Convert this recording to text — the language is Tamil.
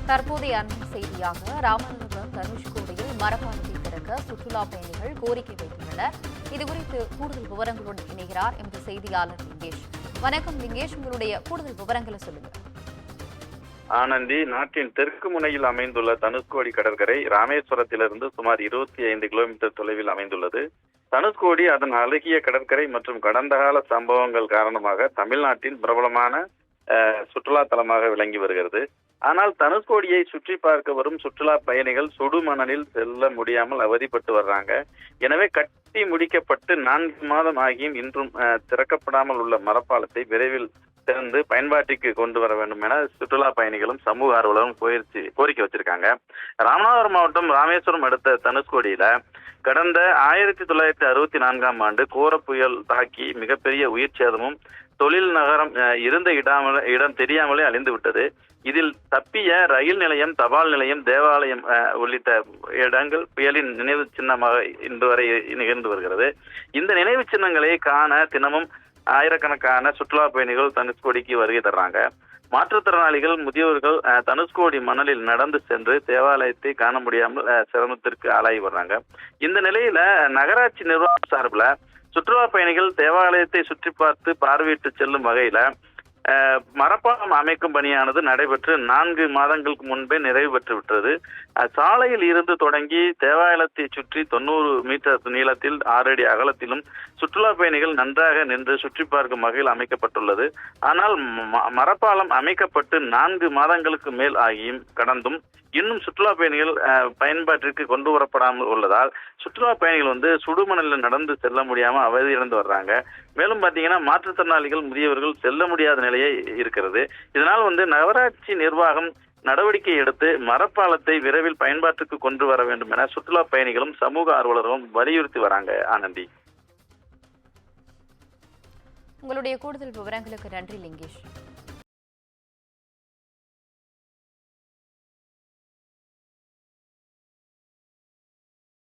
தற்போதைய அண்மை செய்தியாக ராமநாதபுரம் தனுஷ்கோடியில் மரப்பாலத்தை திறக்க சுற்றுலா பயணிகள் கோரிக்கை வைத்துள்ளனர். இதுகுறித்து கூடுதல் விவரங்களுடன் இணைகிறார் எமது செய்தியாளர் லிங்கேஷ். வணக்கம் லிங்கேஷ், உங்களுடைய கூடுதல் விவரங்களை சொல்லுங்க. ஆனந்தி, நாட்டின் தெற்கு முனையில் அமைந்துள்ள தனுஷ்கோடி கடற்கரை ராமேஸ்வரத்திலிருந்து சுமார் 25 கிலோமீட்டர் தொலைவில் அமைந்துள்ளது. தனுஷ்கோடி அதன் அழகிய கடற்கரை மற்றும் கடந்த கால சம்பவங்கள் காரணமாக தமிழ்நாட்டின் பிரபலமான சுற்றுலா தலமாக விளங்கி வருகிறது. ஆனால் தனுஷ்கோடியை சுற்றி பார்க்க வரும் சுற்றுலா பயணிகள் சுடுமணலில் செல்ல முடியாமல் அவதிப்பட்டு வர்றாங்க. எனவே கட்டி முடிக்கப்பட்டு 4 மாதம் ஆகியும் இன்றும் திறக்கப்படாமல் உள்ள மரப்பாலத்தை விரைவில் திறந்து பயன்பாட்டிற்கு கொண்டு வர வேண்டும் என சுற்றுலா பயணிகளும் சமூக ஆர்வலரும் கோரிக்கை வச்சிருக்காங்க. ராமநாதபுரம் மாவட்டம் ராமேஸ்வரம் அடுத்த தனுஷ்கோடியில கடந்த 1964ஆம் ஆண்டு கோர புயல் தாக்கி மிகப்பெரிய உயிர் சேதமும் தொழில் நகரம் இருந்த இடம் தெரியாமலே அழிந்து விட்டது. இதில் தப்பிய ரயில் நிலையம், தபால் நிலையம், தேவாலயம் உள்ளிட்ட இடங்கள் புயலின் நினைவு சின்னமாக இன்று வரை நிகழ்ந்து வருகிறது. இந்த நினைவு சின்னங்களை காண தினமும் ஆயிரக்கணக்கான சுற்றுலா பயணிகள் தனுஷ்கோடிக்கு வருகை தர்றாங்க. மாற்றுத்திறனாளிகள், முதியோர்கள் தனுஷ்கோடி மணலில் நடந்து சென்று தேவாலயத்தை காண முடியாமல் சிரமத்திற்கு ஆளாகி வர்றாங்க. இந்த நிலையில நகராட்சி நிர்வாகம் சார்பில் சுற்றுலா பயணிகள் தேவாலயத்தை சுற்றி பார்த்து பார்வையிட்டு செல்லும் வகையில மரப்பாலம் அமைக்கும் பணியானது நடைபெற்று 4 மாதங்களுக்கு முன்பே நிறைவு பெற்று விட்டது. சாலையில் இருந்து தொடங்கி தேவாலயத்தை சுற்றி 90 மீட்டர் நீளத்தில் 6 அடி அகலத்திலும் சுற்றுலா பயணிகள் நன்றாக நின்று சுற்றி பார்க்கும் வகையில் அமைக்கப்பட்டுள்ளது. ஆனால் மரப்பாலம் அமைக்கப்பட்டு 4 மாதங்களுக்கு மேல் ஆகியும் கடந்தும் இன்னும் சுற்றுலா பயணிகள் பயன்பாட்டிற்கு கொண்டு வரப்படாமல் உள்ளதால் சுற்றுலா பயணிகள் சுடுமணலில் நடந்து செல்ல முடியாம அவதியிழந்து வர்றாங்க. மேலும் பாத்தீங்கன்னா மாற்றுத்திறனாளிகள், முதியவர்கள் செல்ல முடியாத நிலையே இருக்கிறது. இதனால் நகராட்சி நிர்வாகம் நடவடிக்கை எடுத்து மரப்பாலத்தை விரைவில் பயன்பாட்டுக்கு கொண்டு வர வேண்டும் என சுற்றுலா பயணிகளும் சமூக ஆர்வலர்களும் வலியுறுத்தி வராங்க. ஆனந்தி, உங்களுடைய கூடுதல் விவரங்களுக்கு நன்றி லிங்கேஷ்.